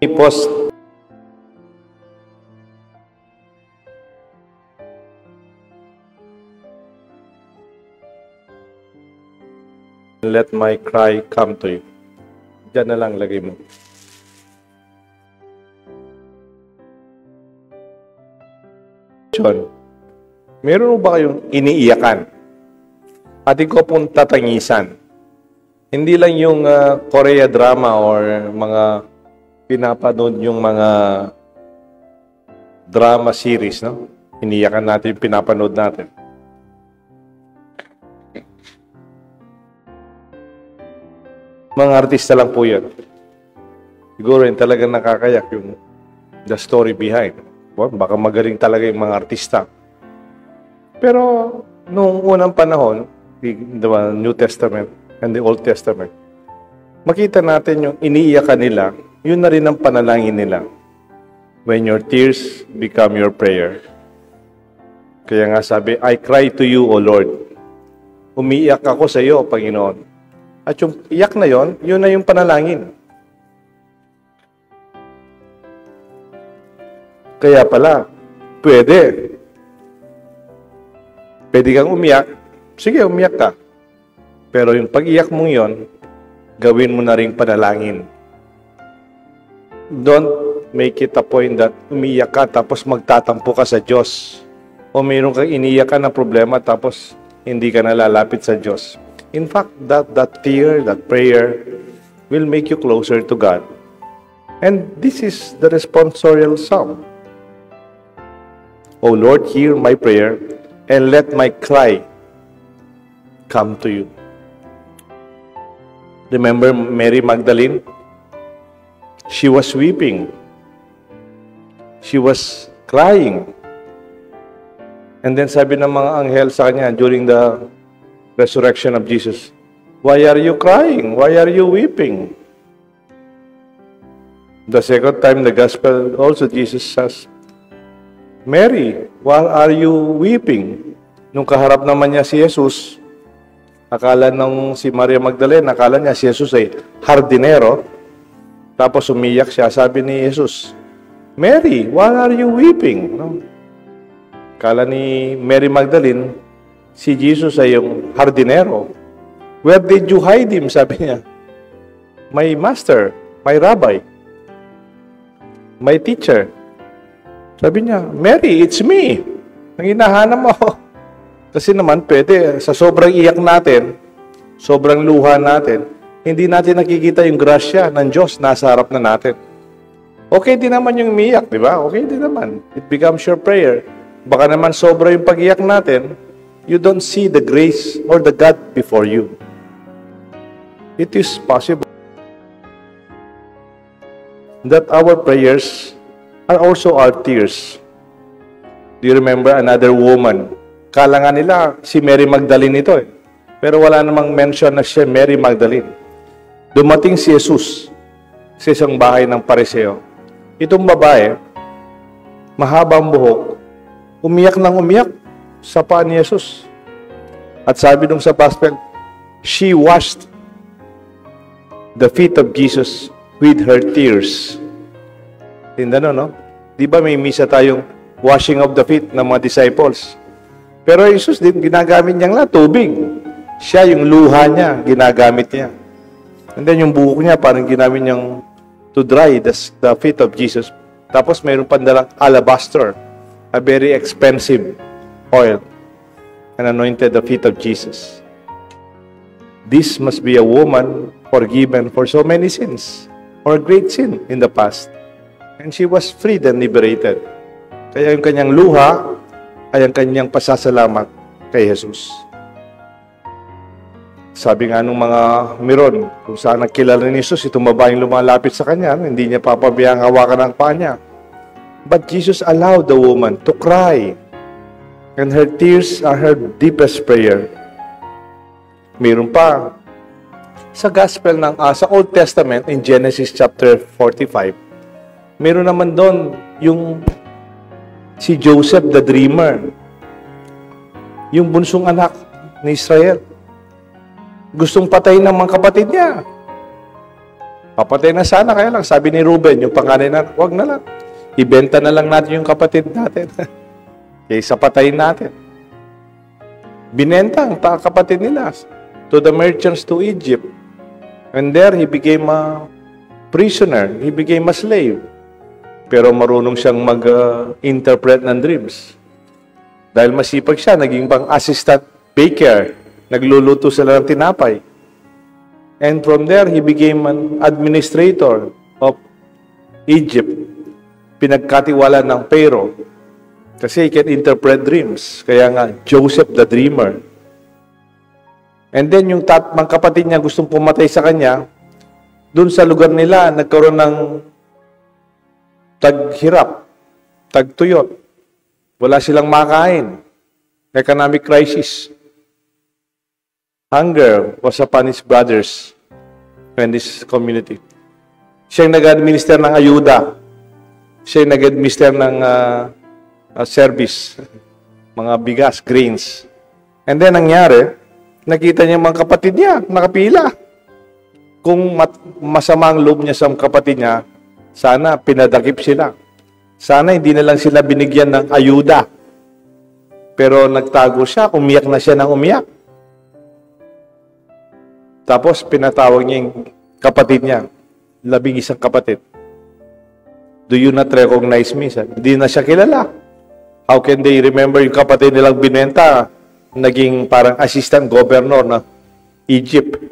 Post. Let my cry come to you. Diyan na lang lagay mo. Meron mo ba kayong iniiyakan? Atin ko pong tatangisan. Hindi lang yung Korea drama or mga pinapanood yung mga drama series, no? Iniyakan natin yung pinapanood natin. Mga artista lang po yan. Siguro yun talagang nakakayak yung the story behind. Baka magaling talaga yung mga artista. Pero noong unang panahon, the New Testament and the Old Testament, makita natin yung iniiyakan nila, yun na rin ang panalangin nila. When your tears become your prayer. Kaya nga sabi, I cry to you, O Lord. Umiiyak ako sa iyo, Panginoon. At yung iyak na yon, yun na yung panalangin. Kaya pala, pwede kang umiyak. Sige, umiyak ka. Pero yung pag-iyak mong yon, gawin mo na rin panalangin. Don't make it a point that umiyak ka tapos magtatampo ka sa Diyos. O mayroon kang iniiyakan na problema tapos hindi ka nalalapit sa Diyos. In fact, that tear, that prayer will make you closer to God. And this is the responsorial psalm. O Lord, hear my prayer and let my cry come to you. Remember Mary Magdalene? She was weeping. She was crying. And then sabi ng mga anghel sa kanya during the resurrection of Jesus, why are you crying? Why are you weeping? The second time, the gospel also, Jesus says, Mary, why are you weeping? Nung kaharap naman niya si Jesus, akala nung si Maria Magdalena, akala niya si Jesus ay hardinero, tapos umiyak siya, sabi ni Jesus, Mary, why are you weeping? No? Akala ni Mary Magdalene, si Jesus ay yung hardinero. Where did you hide him? Sabi niya. My master, my rabbi, my teacher. Sabi niya, Mary, it's me. Ang hinahanap mo. Kasi naman, pwede, sa sobrang iyak natin, sobrang luha natin, hindi natin nakikita yung grasya ng Diyos nasa harap na natin. Okay din naman yung umiyak, di ba? Okay din naman. It becomes your prayer. Baka naman sobra yung pag-iyak natin, you don't see the grace or the God before you. It is possible that our prayers are also our tears. Do you remember another woman? Kala nga nila si Mary Magdalene ito eh. Pero wala namang mention na siya Mary Magdalene. Dumating si Jesus sa isang bahay ng Pariseo. Itong babae, mahabang buhok, umiyak ng umiyak sa paa ni Jesus. At sabi nung sa gospel, she washed the feet of Jesus with her tears. Tinda no? Di ba may misa tayong washing of the feet ng mga disciples? Pero Jesus din, ginagamit niya lang tubig. Siya, yung luha niya, ginagamit niya. And then yung buhok niya, parang ginamit niyang to dry the feet of Jesus. Tapos mayroon pandalang alabaster, a very expensive oil, and anointed the feet of Jesus. This must be a woman forgiven for so many sins, or great sin in the past. And she was freed and liberated. Kaya yung kanyang luha ay ang kanyang pasasalamat kay Jesus. Sabi nga nung mga miron, kung saan nagkilala ni Jesus, itong babaeng lumalapit sa kanya, hindi niya papabayang hawakan ang paa niya. But Jesus allowed the woman to cry, and her tears are her deepest prayer. Mayroon pa, sa Gospel sa Old Testament, in Genesis chapter 45, mayroon naman doon yung si Joseph the dreamer, yung bunsong anak ni Israel. Gustong patayin ng mga kapatid niya. Papatay na sana, kaya lang, sabi ni Ruben, yung panganay na, wag na lang. Ibenta na lang natin yung kapatid natin. Kaysa patayin natin. Binenta ang kapatid nila to the merchants to Egypt. And there, he became a prisoner. He became a slave. Pero marunong siyang mag-interpret ng dreams. Dahil masipag siya, naging pang assistant baker. Nagluluto sila ng tinapay. And from there, he became an administrator of Egypt. Pinagkatiwala ng Pharaoh. Kasi he can interpret dreams. Kaya nga, Joseph the dreamer. And then, yung mga kapatid niya gustong pumatay sa kanya, dun sa lugar nila, nagkaroon ng taghirap, tagtuyot. Wala silang makain. Economic crisis. Hunger was upon his brothers and his community. Siya yung nag-administer ng ayuda. Siya yung nag-administer ng service. Mga bigas, grains. And then, nangyari, nakita niya mga kapatid niya, nakapila. Kung masama ang loob niya sa kapatid niya, sana pinadakip sila. Sana hindi na lang sila binigyan ng ayuda. Pero nagtago siya, umiyak na siya ng umiyak. Tapos pinatawag niya yung kapatid niya, 11 kapatid. Do you not recognize me? Hindi na siya kilala. How can they remember yung kapatid nilang binenta, naging parang assistant governor na Egypt?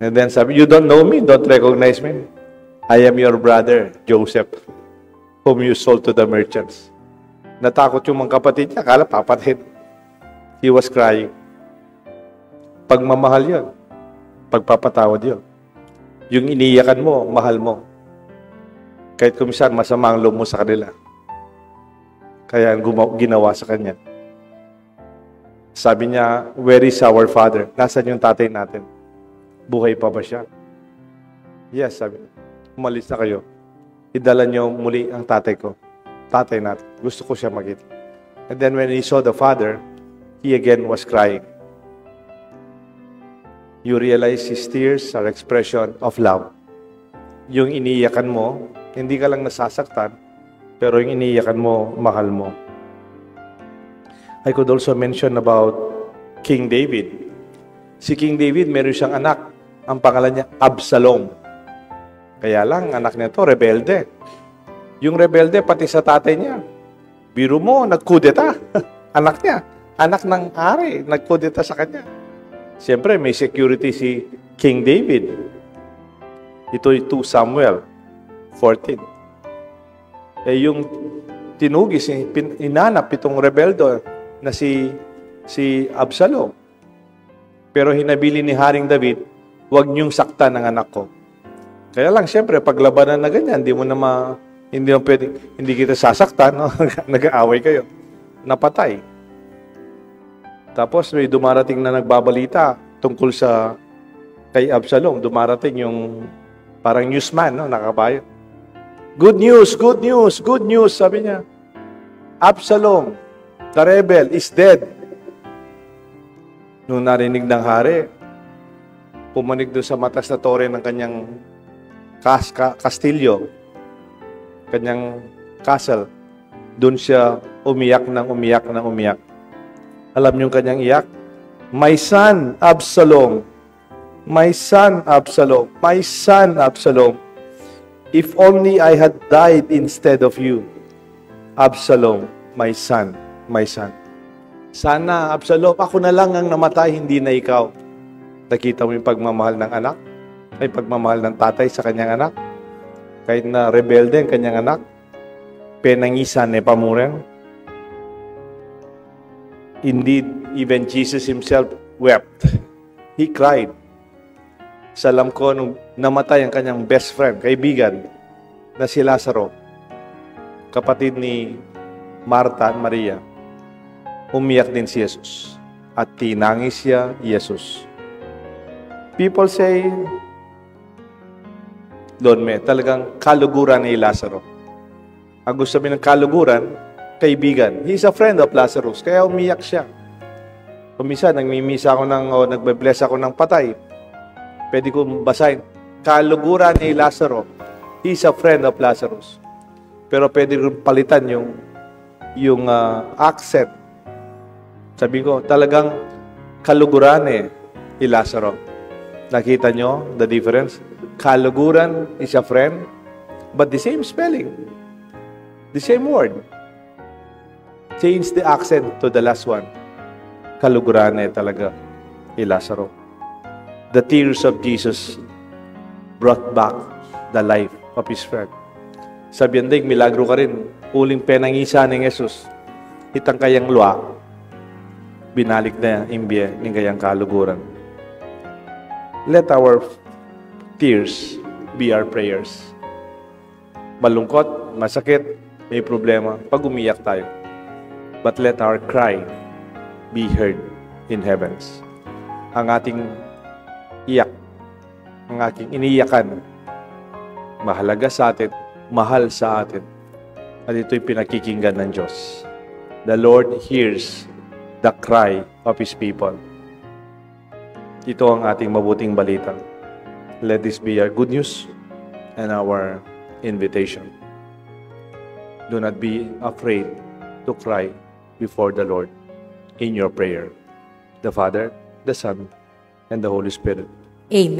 And then sabi, you don't know me, don't recognize me. I am your brother, Joseph, whom you sold to the merchants. Natakot yung mga kapatid niya, akala papatid. He was crying. Pagmamahal yun. Pagpapatawad yun. Yung iniyakan mo, mahal mo. Kahit kumisan, masama ang loob mo sa kanila. Kaya ginawa sa kanya. Sabi niya, where is our father? Nasaan yung tatay natin? Buhay pa ba siya? Yes, sabi niya. Umalis na kayo. Idala niyo muli ang tatay ko. Tatay natin. Gusto ko siya makita. And then when he saw the father, he again was crying. You realize his tears are expression of love. Yung iniiyakan mo, hindi ka lang nasasaktan, pero yung iniiyakan mo, mahal mo. I could also mention about King David. Si King David, meron siyang anak. Ang pangalan niya, Absalom. Kaya lang, anak niya to, rebelde. Yung rebelde, pati sa tatay niya. Biro mo, nagkudeta. Anak niya. Anak ng ari, nagkudeta sa kanya. Siyempre, may security si King David. Ito yung 2 Samuel 14. Yung tinugis, inanap itong rebeldo na si Absalom. Pero hinabili ni Haring David, huwag niyong saktan ng anak ko. Kaya lang, siyempre, paglabanan na ganyan, hindi kita sasaktan, no? Nag-aaway kayo. Napatay. Tapos may dumarating na nagbabalita tungkol sa kay Absalom. Dumarating yung parang newsman, no? Nakabayo. Good news, good news, good news, sabi niya. Absalom, the rebel, is dead. Nung narinig ng hari, pumanig doon sa matas na tore ng kanyang kastilyo, kanyang castle. Doon siya umiyak ng umiyak ng umiyak. Alam niyo yung kanyang iyak? My son, Absalom. My son, Absalom. My son, Absalom. If only I had died instead of you. Absalom, my son, my son. Sana, Absalom, ako na lang ang namatay, hindi na ikaw. Nakita mo yung pagmamahal ng anak? Ay pagmamahal ng tatay sa kanyang anak? Kahit na rebelde ang kanyang anak? Penangisan ni pamuren? Indeed, even Jesus himself wept. He cried. Sa alam ko, nung namatay ang kanyang best friend, kaibigan, na si Lazaro, kapatid ni Marta at Maria, umiyak din si Jesus. At tinangis siya, Jesus. People say, Don Me, talagang kaluguran ni Lazaro. Ang gusto sabihin ng kaluguran, kaibigan. He's a friend of Lazarus, kaya umiyak siya. Kumisa, nagmimisa ako nagbe-bless ako ng patay. Pwede ko basahin. kaluguran ni Lazaro. He's a friend of Lazarus. Pero pwede rin palitan yung accent. Sabi ko, talagang kaluguran ni Lazaro. Nakita nyo the difference? Kaluguran is a friend, but the same spelling. The same word. Change the accent to the last one. Kaluguran talaga ni Lazaro. The tears of Jesus brought back the life of his friend. Sabihan din, milagro ka rin. Uling penangisa ni Jesus. Itang kayang luwa, binalik na imbye ng kayang kaluguran. Let our tears be our prayers. Malungkot, masakit, may problema, pag umiyak tayo. But let our cry be heard in heavens. Ang ating iyak, ang aking iniyakan, mahalaga sa atin, mahal sa atin. At ito'y pinakikinggan ng Diyos. The Lord hears the cry of His people. Ito ang ating mabuting balita. Let this be our good news and our invitation. Do not be afraid to cry before the Lord in your prayer. The Father, the Son, and the Holy Spirit. Amen.